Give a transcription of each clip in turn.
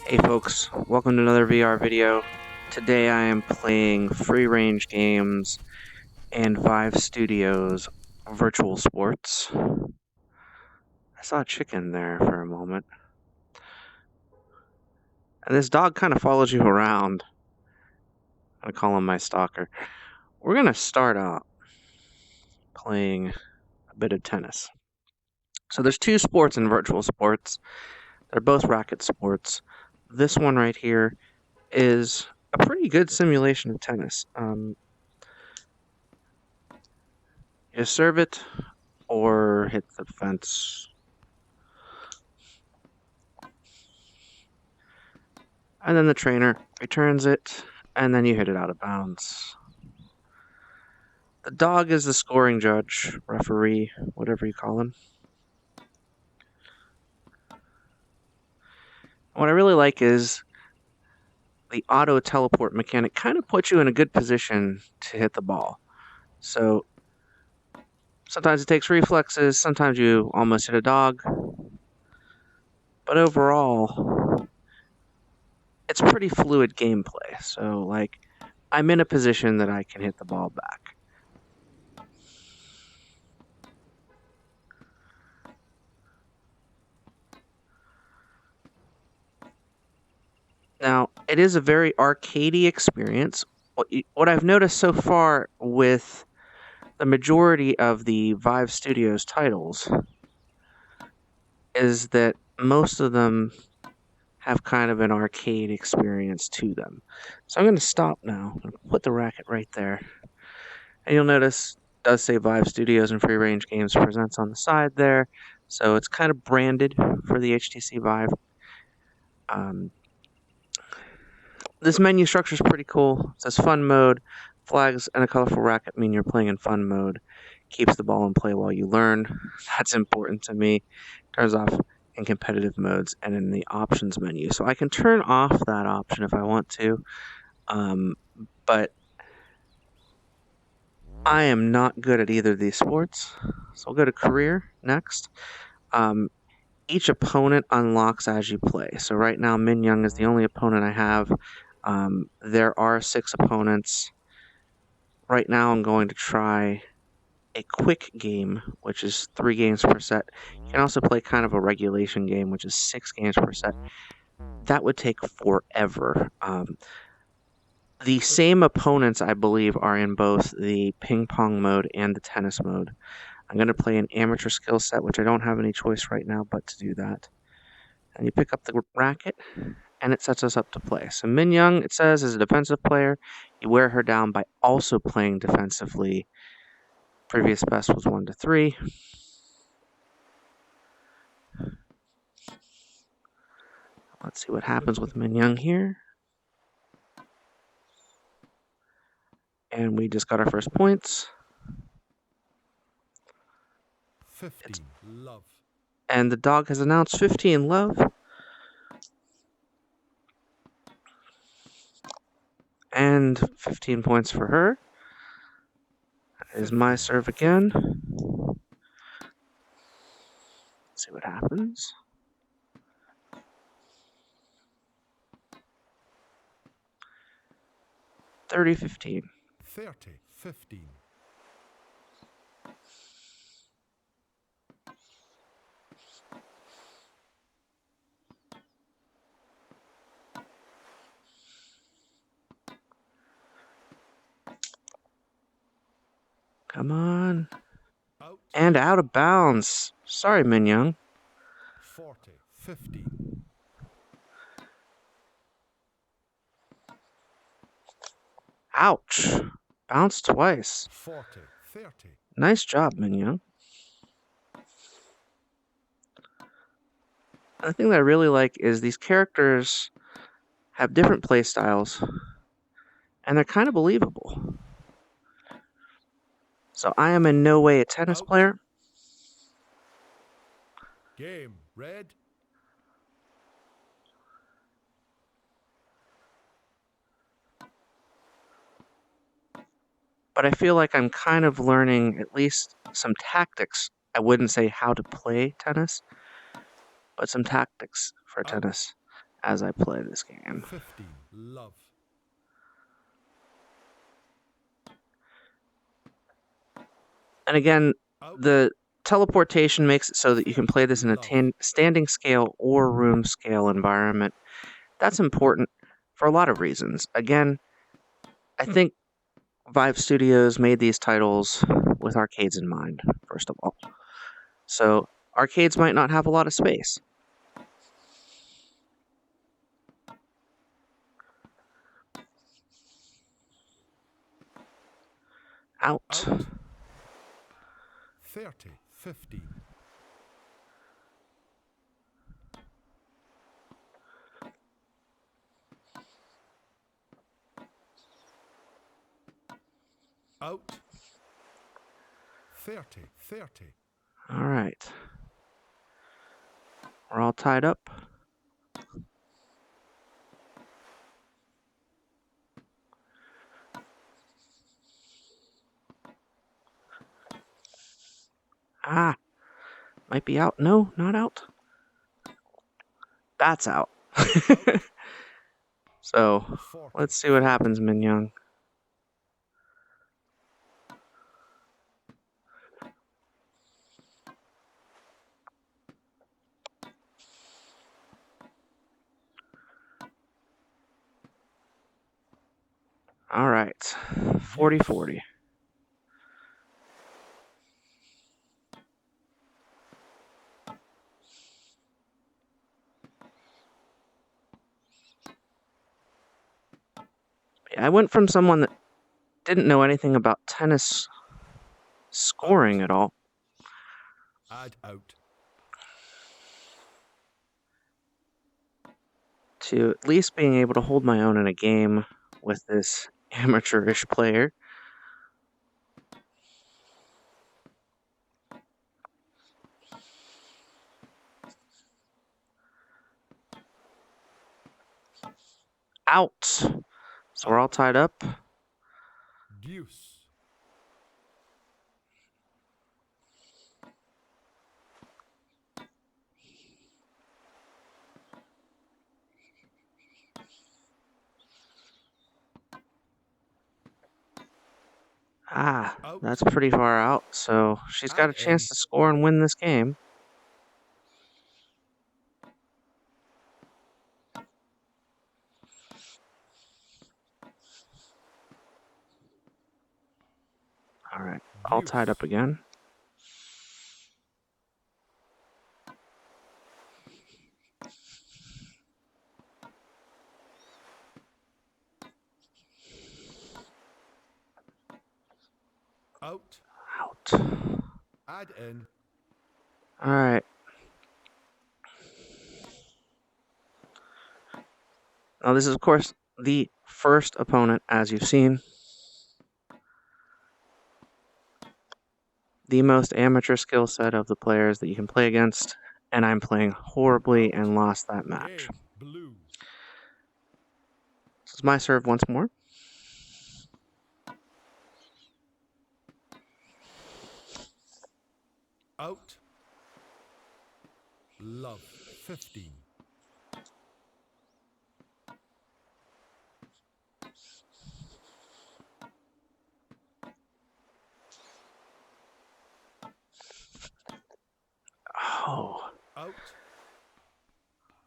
Hey folks, welcome to another VR video. Today I am playing free range games and Vive Studios virtual sports. I saw a chicken there for a moment. And this dog kind of follows you around. I call him my stalker. We're going to start out playing a bit of tennis. So there's two sports in virtual sports. They're both racket sports. This one right here is a pretty good simulation of tennis. You serve it or hit the fence. And then the trainer returns it, and then you hit it out of bounds. The dog is the scoring judge, referee, whatever you call him. What I really like is the auto teleport mechanic kind of puts you in a good position to hit the ball. So sometimes it takes reflexes, sometimes you almost hit a dog. But overall, it's pretty fluid gameplay. So, like, I'm in a position that I can hit the ball back. Now, it is a very arcadey experience. What I've noticed so far with the majority of the Vive Studios titles is that most of them have kind of an arcade experience to them. So I'm going to stop now and put the racket right there. And you'll notice it does say Vive Studios and Free Range Games Presents on the side there. So it's kind of branded for the HTC Vive. This menu structure is pretty cool. It says fun mode. Flags and a colorful racket mean you're playing in fun mode. Keeps the ball in play while you learn. That's important to me. Turns off in competitive modes and in the options menu. So I can turn off that option if I want to. But I am not good at either of these sports. So I'll go to career next. Each opponent unlocks as you play. So right now, Min Young is the only opponent I have. There are 6 opponents. Right now, I'm going to try a quick game, which is 3 games per set. You can also play kind of a regulation game, which is 6 games per set. That would take forever. The same opponents, I believe, are in both the ping pong mode and the tennis mode. I'm going to play an amateur skill set, which I don't have any choice right now but to do that. And you pick up the racket, and it sets us up to play. So Min Young, it says, is a defensive player. You wear her down by also playing defensively. Previous best was 1-3. Let's see what happens with Min Young here. And we just got our first points. 15 love. And the dog has announced 15 love. And 15 points for her. That is my serve again. Let's see what happens. 30-15. 30-15. Come on. Out. And out of bounds. Sorry, Min Young. 40-15. Ouch. Bounced twice. 40-30. Nice job, Min Young. The thing that I really like is these characters have different play styles, and they're kind of believable. So I am in no way a tennis player. Game red. But I feel like I'm kind of learning at least some tactics. I wouldn't say how to play tennis, but some tactics for tennis. as I play this game. 15. Love. And again, Out. the teleportation makes it so that you can play this in a Love. standing scale or room scale environment. That's important for a lot of reasons. Again, I think Vive Studios made these titles with arcades in mind, first of all. So arcades might not have a lot of space. Out. Out. 30. 15. Out. 30. 30. All right. We're all tied up. Ah, might be out. No, not out. That's out. So, 40. let's see what happens, Min Young. All right. 40-40. I went from someone that didn't know anything about tennis scoring at all Add out. to at least being able to hold my own in a game with this amateurish player. Out. So we're all tied up. Deuce. Ah, Out. that's pretty far out. So she's got a Add chance in. to score and win this game. All right, all tied up Deuce. again. Out. Out. Add in. All right. Now, this is, of course, the first opponent, as you've seen. The most amateur skill set of the players that you can play against, and I'm playing horribly and lost that match. Game. Blue. This is my serve once more. Out. Love. 15. Oh. Out.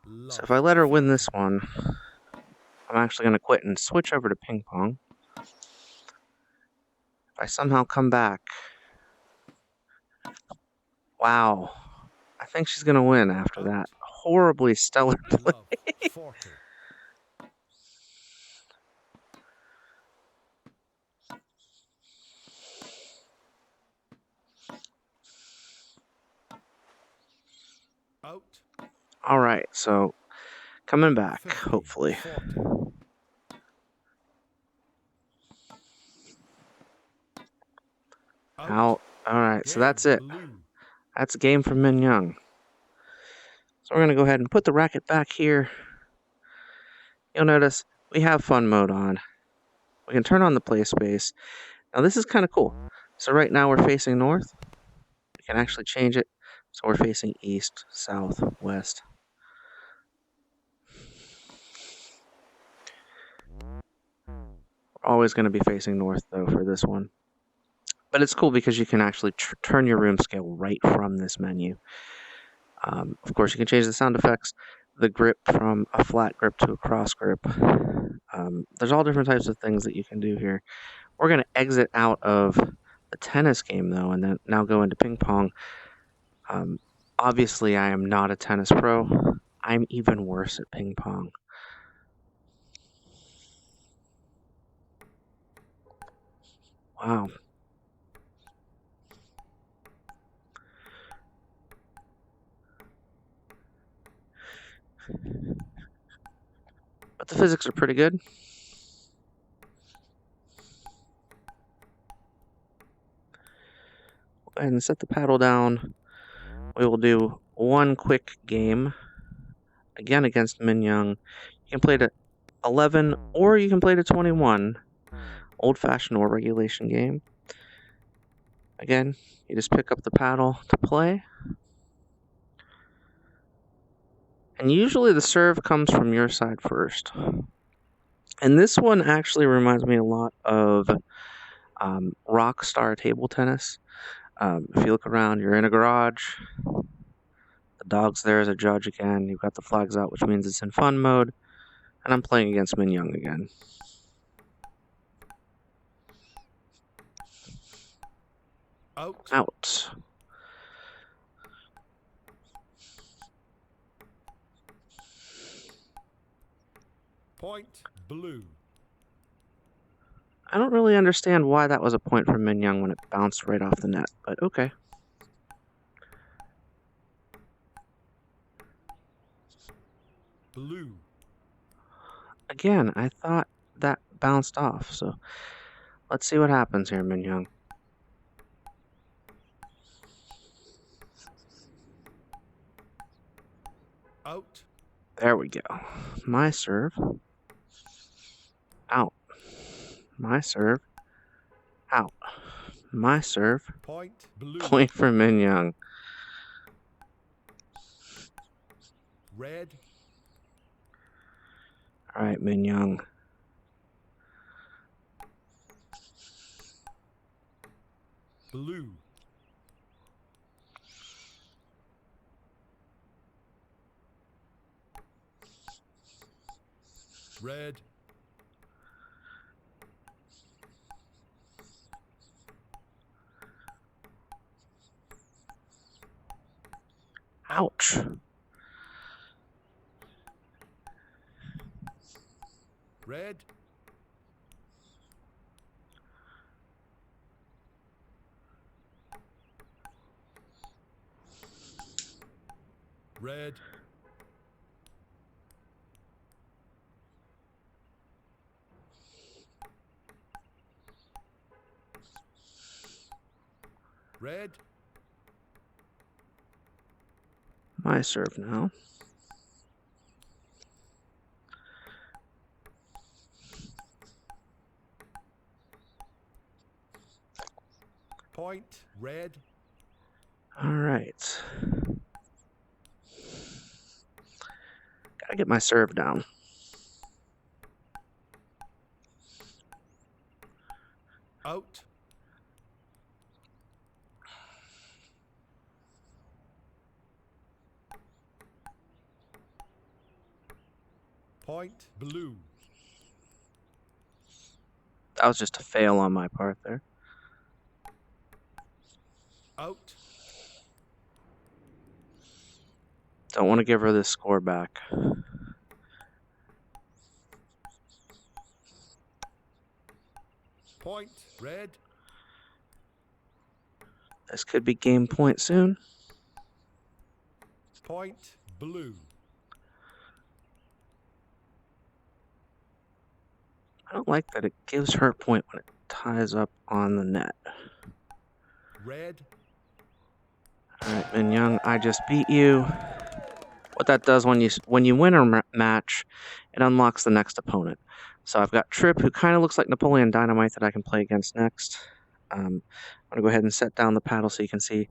Love. So if I let her win 30. this one, I'm actually going to quit and switch over to ping pong. If I somehow come back, wow, I think she's going to win after Out. that horribly stellar play. Love. 40. Out. All right, so coming back, 50. hopefully. 40. Out. All right, so that's Game. it. Blue. That's a game for Min Young. So we're going to go ahead and put the racket back here. You'll notice we have fun mode on. We can turn on the play space. Now this is kind of cool. So right now we're facing north. We can actually change it so we're facing east, south, west. always going to be facing north, though, for this one. But it's cool because you can actually turn your room scale right from this menu. Of course, you can change the sound effects, the grip from a flat grip to a cross grip. There's all different types of things that you can do here. We're going to exit out of the tennis game, though, and then now go into ping pong. Obviously, I am not a tennis pro. I'm even worse at ping pong. Wow. But the physics are pretty good. Go ahead and set the paddle down. We will do one quick game, again against Min Young. You can play to 11 or you can play to 21. Old-fashioned or regulation game. Again, you just pick up the paddle to play. And usually the serve comes from your side first. And this one actually reminds me a lot of rock star table tennis. If you look around, you're in a garage. The dog's there as a judge again. You've got the flags out, which means it's in fun mode. And I'm playing against Min Young again. Out. Point blue. I don't really understand why that was a point for Min Young when it bounced right off the net, but okay. Blue. Again, I thought that bounced off, so let's see what happens here, Min Young. Out. There we go. My serve. Out. My serve. Out. My serve. Point blue. Point for Min Young. Red. All right, Min Young. Blue. Red. Ouch. Red. Red. Red. My serve now. Point red. All right. Gotta get my serve down. Out. Point blue. That was just a fail on my part there. Out. Don't want to give her this score back. Point red. This could be game point soon. Point blue. I don't like that it gives her a point when it ties up on the net. Red. All right, Min Young, I just beat you. What that does when you win a match, it unlocks the next opponent. So I've got Tripp, who kind of looks like Napoleon Dynamite that I can play against next. I'm going to go ahead and set down the paddle so you can see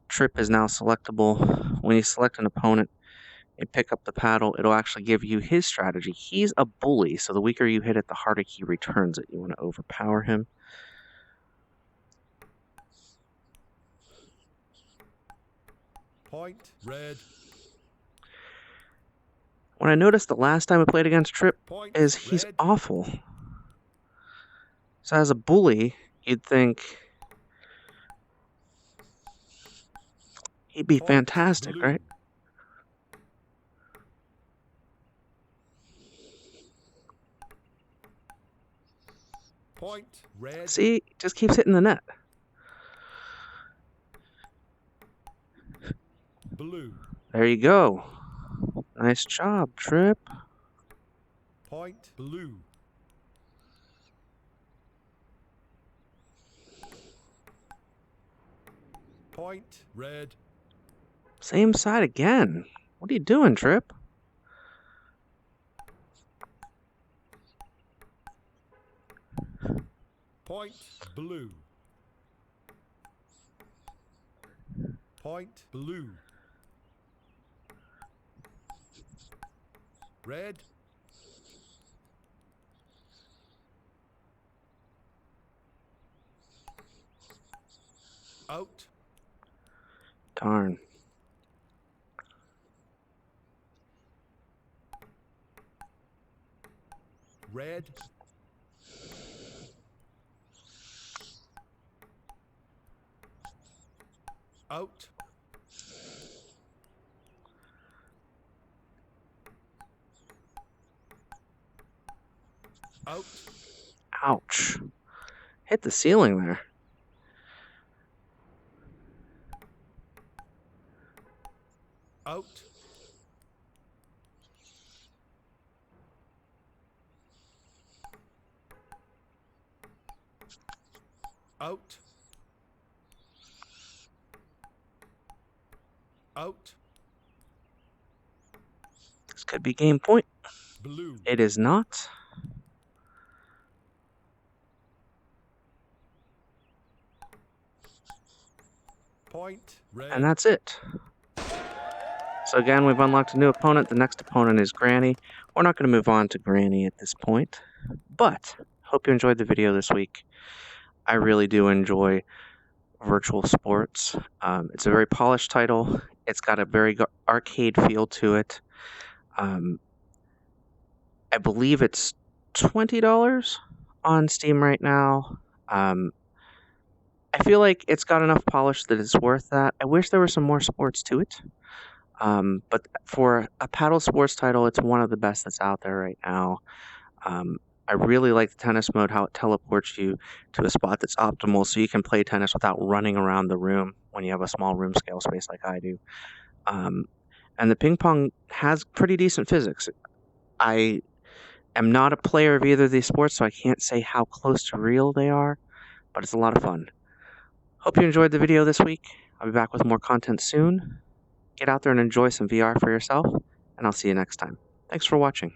Tripp is now selectable. When you select an opponent, you pick up the paddle, it'll actually give you his strategy. He's a bully, so the weaker you hit it, the harder he returns it. You want to overpower him. Point. Red. What I noticed the last time I played against Trip Point. is he's Red. awful. So as a bully, you'd think he'd be Point. fantastic, Blue. right? Point. Red. See, just keeps hitting the net. Blue. There you go. Nice job, Trip. Point. Blue. Point. Red. Same side again. What are you doing, Trip? Point. Blue. Point. Blue. Red. Out. Darn. Red. Out. Out. Ouch. Hit the ceiling there. Out. Out. Out. This could be game point. Blue. It is not. Point. Red. And that's it. So again, we've unlocked a new opponent. The next opponent is Granny. We're not going to move on to Granny at this point, but hope you enjoyed the video this week. I really do enjoy virtual sports. It's a very polished title. It's got a very arcade feel to it. I believe it's $20 on Steam right now. I feel like it's got enough polish that it's worth that. I wish there were some more sports to it. But for a paddle sports title, it's one of the best that's out there right now. I really like the tennis mode, how it teleports you to a spot that's optimal so you can play tennis without running around the room when you have a small room scale space like I do. And the ping pong has pretty decent physics. I am not a player of either of these sports, so I can't say how close to real they are, but it's a lot of fun. Hope you enjoyed the video this week. I'll be back with more content soon. Get out there and enjoy some VR for yourself, and I'll see you next time. Thanks for watching.